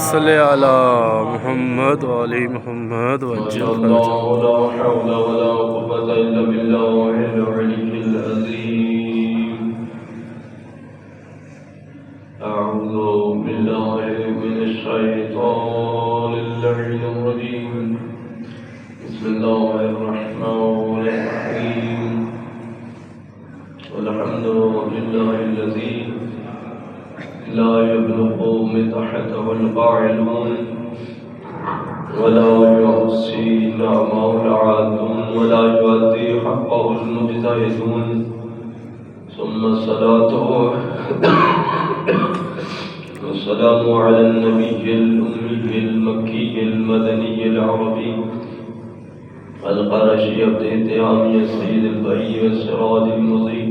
صل علی محمد وعلی محمد ما وعجل شاء فرجہ. الله لا حول ولا قوة إلا بالله العلي العظيم. أعوذ بالله من الشيطان اللعين الرجيم. بسم الله الرحمن الرحيم. والحمد لله الذي لا يبلغ مدحته القاعدون ولا يحصي نعمه العادون ولا يؤدي حقه المجتهدون. ثم الصلاة والسلام على النبي الأمي المكي المدني العربي القرشي التهامي السيد البهي والسراج المضيء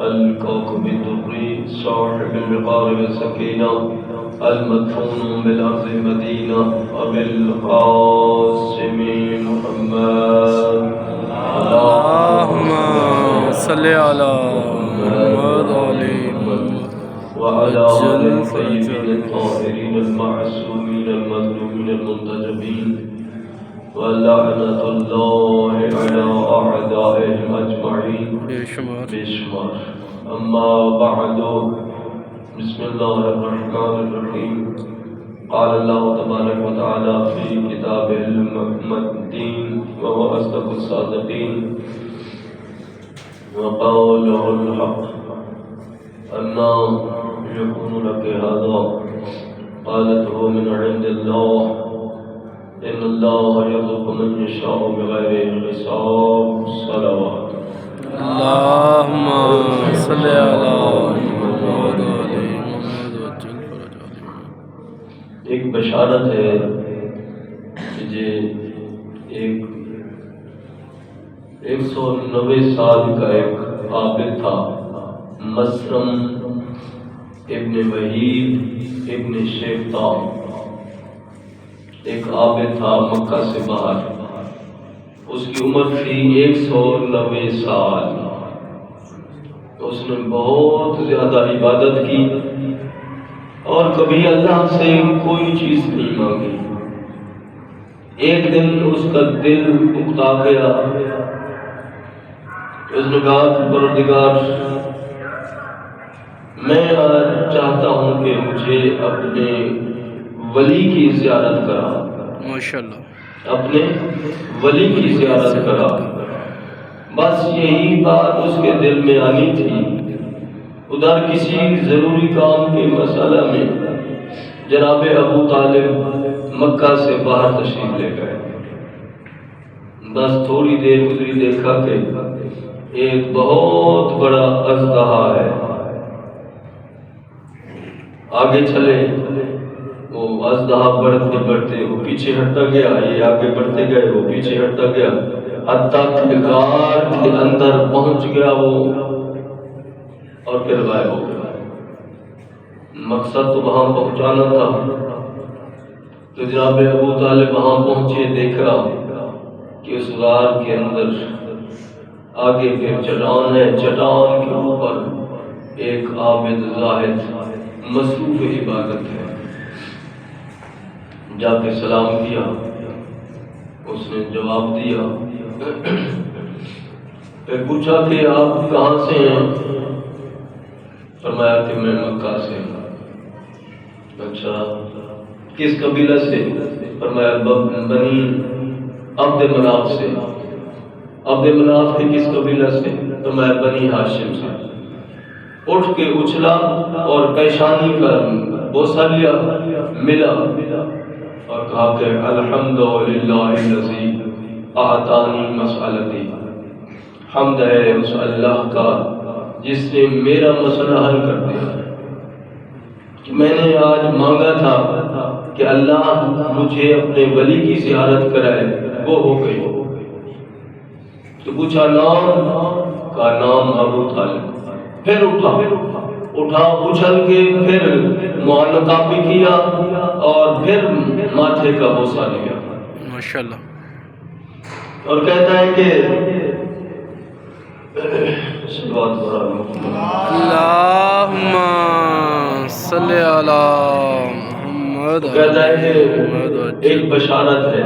الكوكب الدري صاحب الوقار والسكينة المدفون بالأرض المدينة أبي القاسم محمد اللهم صل على محمد وعلی محمد وعلى آل وعجل الطيبين فرجہ. الطاهرين المعصومين المظلومين المنتجبين ولعنة الله على أعدائهم أجمعين بے شمار. بشمار. أما بعد، بسم الله الرحمن الرحيم. قال الله تبارك وتعالى في كتابه المتين وهو أصدق الصادقين وقوله الحق أنا يكون لك هذا قالت هو من عند الله إن الله يرزق من يشاء بغير حساب. صلوات. اللهم صل علی محمد وعلی محمد وعجل فرجہ. ایک بشارت ہے کہ یہ ایک 190 سال کا ایک عابد تھا، مسرم ابن وحید ابن شیفتا. ایک عابد تھا مکہ سے باہر. اس کی عمر تھی 190 سال. اس نے بہت زیادہ عبادت کی اور کبھی اللہ سے کوئی چیز نہیں مانگی. ایک دن اس کا دل اکتا گیا. اس نے کہا کہ پروردگار، میں آج چاہتا ہوں کہ مجھے اپنے ولی کی زیارت کرا. ماشاءاللہ. اپنے ولی کی زیارت کرا. بس یہی بات اس کے دل میں آنی تھی. ادھر کسی ضروری کام کے مسئلہ میں جناب ابو طالب مکہ سے باہر تشریف لے گئے. بس تھوڑی دیر گزری، دیکھا کہ ایک بہت بڑا اژدہا ہے. آگے چلے، وہ اژدہا بڑھتے بڑھتے وہ پیچھے ہٹتا گیا، یہ آگے بڑھتے گئے، وہ پیچھے ہٹتا گیا، حتیٰ کہ غار کے اندر پہنچ گیا وہ اور پھر غائب ہو گیا. مقصد تو وہاں پہنچانا تھا. تو جناب ابو طالب وہاں پہنچے، دیکھا کہ اس غار کے اندر آگے پھر چٹان ہے. چٹان کے اوپر ایک عابد زاہد مصروف عبادت ہے. جا کے سلام کیا. اس نے جواب دیا. پھر پوچھا کہ آپ کہاں سے ہیں؟ فرمایا کہ میں مکہ سے ہوں. اچھا، کس قبیلہ سے؟ فرمایا بنی عبد مناف سے. عبد مناف کے کس قبیلہ سے؟ فرمایا بنی ہاشم سے. اٹھ کے اچھلا اور پیشانی پر بوسہ لیا، ملا اور کہا کہ الحمدللہ الذی اعطانی مسئلتی. حمد ہے اس اللہ کا جس نے میرا مسئلہ حل کر دیا. کہ میں نے آج مانگا تھا کہ اللہ مجھے اپنے ولی کی زیارت کرائے، وہ ہو گئی. تو پوچھا نام؟ کا نام ابو طالب. پھر اٹھا اچھل کے پھر معانقہ بھی کیا اور پھر ماتھے کا بوسہ لیا. ماشاءاللہ. اور کہتا ہے کہ اللہم صلی علی محمد محمد کہتا ہے کہ ایک بشارت ہے.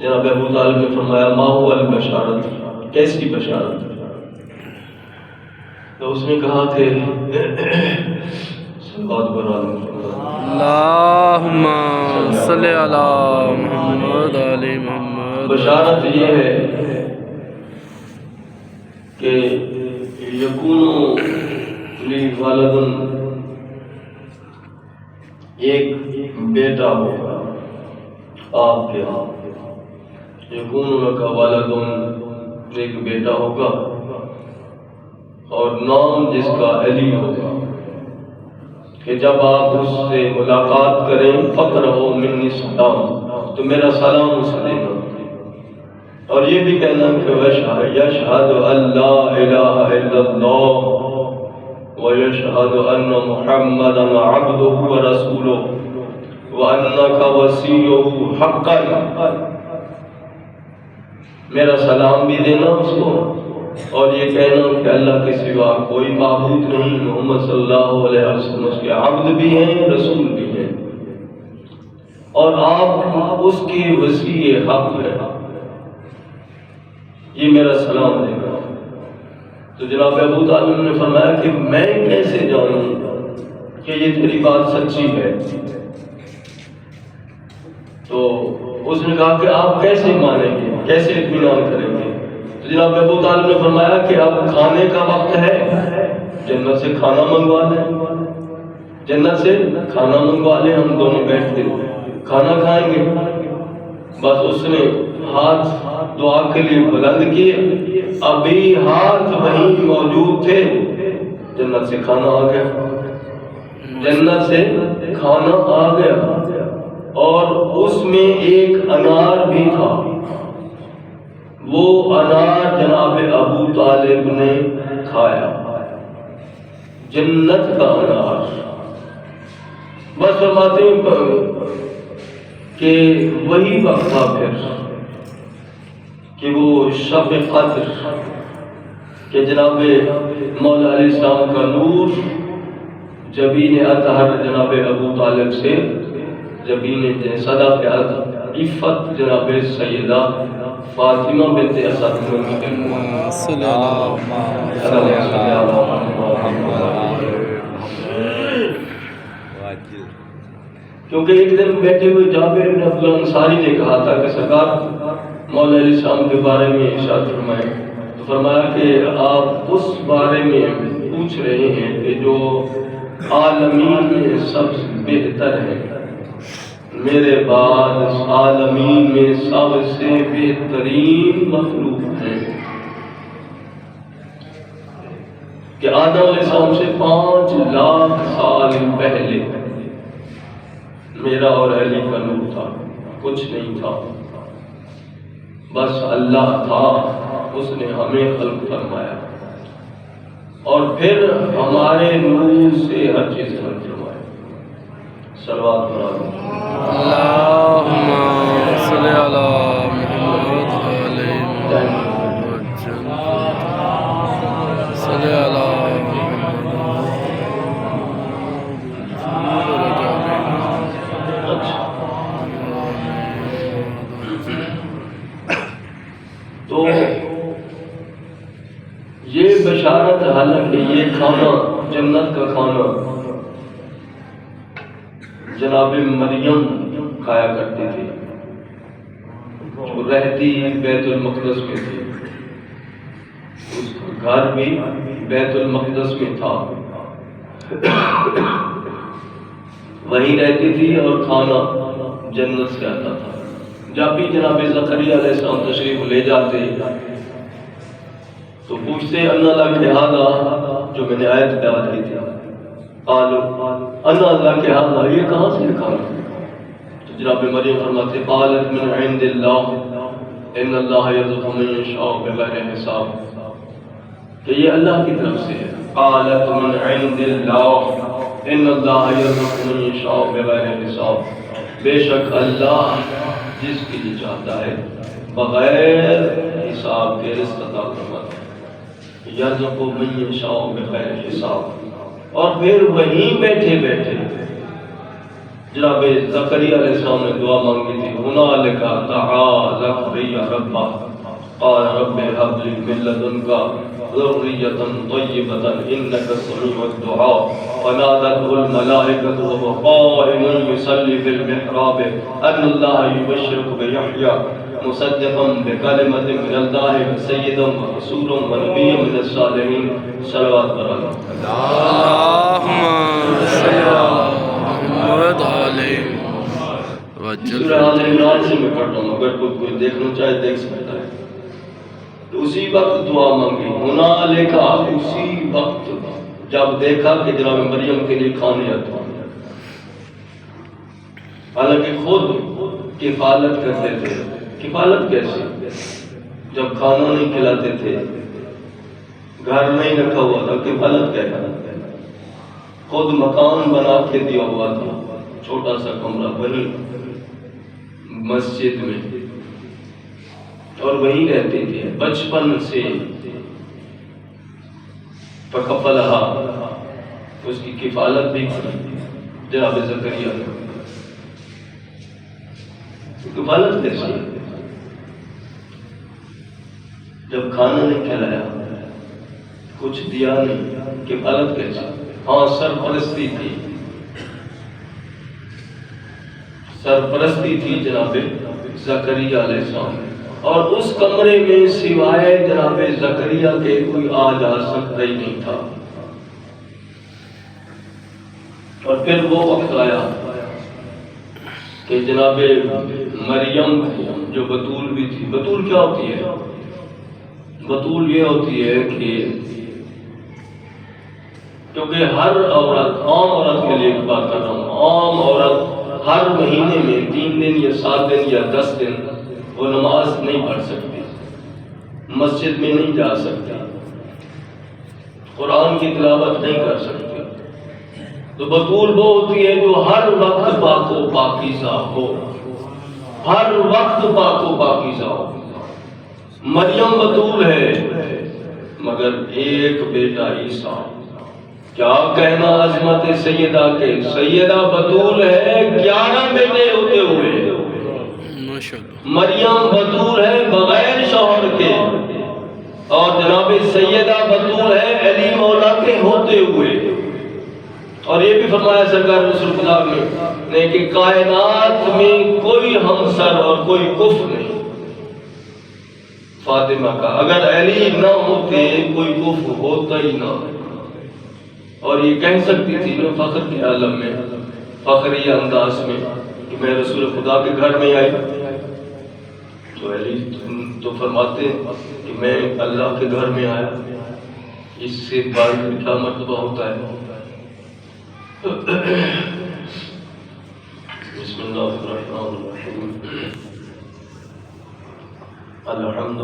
جناب ابو طالب نے فرمایا ما هو البشارت، کیسی بشارت؟ تو اس نے کہا کہ اللہم صلی علی محمد علی محمد. بشارت یہ ہے کہ یکون لی ولد، ایک بیٹا ہوگا آپ کے ہاں. یکون لک ولد، ایک بیٹا ہوگا اور نام جس کا علی ہوگا، کہ جب آپ اس سے ملاقات کریں فقرہو منی سلام، تو میرا سلام اسے دینا، اور یہ بھی کہنا کہ یشہد ان لا الہ الا اللہ ویشہد ان محمدا عبدہ ورسولہ وانک وصیہ حقا. میرا سلام بھی دینا اس کو، اور یہ کہنا کہ اللہ کے سوا کوئی معبود نہیں، محمد صلی اللہ علیہ وسلم اس کے عبد بھی ہیں، رسول بھی ہیں، اور آپ اس کے وصی حق ہیں. یہ میرا سلام دے گا. تو جناب ابو طالب نے فرمایا کہ میں کیسے جانوں کہ یہ تیری بات سچی ہے؟ تو اس نے کہا کہ آپ کیسے مانیں گے، کیسے اطمینان کریں گے؟ تو جناب ابو طالب نے فرمایا کہ اب کھانے کا وقت ہے، جنت سے کھانا منگوا لیں، جنت سے کھانا منگوا لیں، ہم دونوں بیٹھ کے کھانا کھائیں گے. بس اس نے ہاتھ دعا کے لیے بلند کیے، ابھی ہاتھ وہیں موجود تھے، جنت سے کھانا آ گیا، جنت سے کھانا آ گیا، اور اس میں ایک انار بھی تھا. وہ انار جناب ابو طالب نے کھایا، جنت کا انار. بس فرماتے ہیں کہ وہی وقت تھا پھر کہ وہ شب قدر کہ جناب مولا علیہ السلام کا نور جبین اطہر جناب ابو طالب سے، جبین صدا کے عفت جناب سیدہ فاطمہ بنت اسد صلی اللہ کیونکہ ایک دن بیٹھے ہوئے جابر بن عبد اللہ انصاری نے کہا تھا کہ سرکار مولا علیہ السلام کے بارے میں ارشاد فرمائیں. تو فرمایا کہ آپ اس بارے میں پوچھ رہے ہیں کہ جو عالمین میں سب سے بہتر ہے، میرے بعد عالمین میں سب سے بہترین مخلوق ہیں، کہ آدم علیہ السلام سے 5 لاکھ سال پہلے میرا اور علی کا نور تھا، کچھ نہیں تھا، بس اللہ تھا، اس نے ہمیں خلق فرمایا، اور پھر ہمارے نور سے ہر چیز خلق فرمایا. صلوات پڑھا اللہم صلی علی محمد علی محمد صلی علی تو یہ بشارت، حالانکہ یہ کھانا جنت کا کھانا جناب مریم کھایا کرتی تھی، جو رہتی بیت المقدس میں تھی، اس کا گھر بھی بیت المقدس میں تھا، وہیں رہتی تھی، اور کھانا جنت سے آتا تھا. جب بھی جناب زکریا علیہ السلام تشریف لے جاتے تو پوچھتے انا لک ھذا، جو میں نے آیت بیان کی تھی، قالوا انا لک ھذا، یہ کہاں سے نکالا؟ تو جناب مریم فرماتے قالت من عند اللہ ان اللہ یرزق من یشاء بغیر حساب، کہ یہ اللہ کی طرف سے ہے. قالت من عند اللہ ان اللہ یرزق من یشاء بغیر حساب، بے شک اللہ جس کی بھی چاہتا ہے بغیر حساب کے رزق عطا فرماتا ہے. یرزق من یشاء بغیر حساب. اور پھر وہیں بیٹھے بیٹھے جناب زکریا علیہ السلام نے دعا مانگی تھی، ہنالک دعا زکریا ربہ قال رب هب لي من لدنك ذرية طيبة إنك سميع الدعاء فنادته الملائكة وهو قائم يصلي في المحراب أن الله يبشرك بيحيى مصدقا بكلمة من الله سيدا ورسولا ونبيا من الصالحين صلوات برکاتہ اللهم صل على محمد علیہ سورہ آل عمران سے میں پڑھتا ہوں، اگر کوئی دیکھنا چاہے دیکھ سکتا ہے۔ تو اسی وقت دعا مانگی، ہنالک، اسی وقت جب دیکھا کہ جناب مریم کے لیے کھانے آتا، حالانکہ خود کفالت کرتے تھے۔ کفالت کیسے؟ جب کھانا نہیں کھلاتے تھے، گھر نہیں رکھا ہوا تھا، کفالت کیا ہے؟ خود مکان بنا کے دیا ہوا تھا، چھوٹا سا کمرہ وہیں مسجد میں، اور وہیں رہتے تھے بچپن سے۔ فکفلہا، اس کی کفالت بھی کی جناب زکریا نے۔ کفالت کیسی؟ جب کھانا نہیں کھلایا، کچھ دیا نہیں، کفالت کیسی؟ ہاں سرپرستی تھی، سرپرستی تھی جناب زکریا علیہ السلام، اور اس کمرے میں سوائے جناب زکریا کے کوئی آ جا سکتا ہی نہیں تھا۔ اور پھر وہ وقت آیا کہ جناب مریم جو بتول بھی تھی، بتول کیا ہوتی ہے؟ بتول یہ ہوتی ہے کہ کیونکہ ہر عورت، عام عورت کے لیے بات کر رہا ہوں، عام عورت ہر مہینے میں 3 دن یا 7 دن یا 10 دن وہ نماز نہیں پڑھ سکتی، مسجد میں نہیں جا سکتی، قرآن کی تلاوت نہیں کر سکتی۔ تو بتول وہ ہوتی ہے جو ہر وقت پاک و پاکیزہ ہو، ہر وقت پاک و پاکیزہ ہو۔ مریم بتول ہے، مگر ایک بیٹا عیسیٰ، کیا کہنا عظمت سیدہ کے، سیدہ بتول ہے 11 بیٹے ہوتے ہوئے، مریم بتول ہے بغیر شوہر کے، اور جناب سیدہ بتول ہے علی مولا کے ہوتے ہوئے۔ اور یہ بھی فرمایا سرکار رسول خدا نے کہ کائنات میں کوئی ہمسر اور کوئی کف نہیں فاطمہ کا، اگر علی نہ ہوتے کوئی کف ہوتا ہی نہ۔ اور یہ کہہ سکتی تھی جو فخر کے عالم میں، فخری انداز میں، کہ میں رسول خدا کے گھر میں آئی، تو علی تو فرماتے کہ میں اللہ کے گھر میں آیا، اس سے بڑھ کیا مرتبہ ہوتا ہے؟ بسم اللہ الرحمن الرحیم، الحمد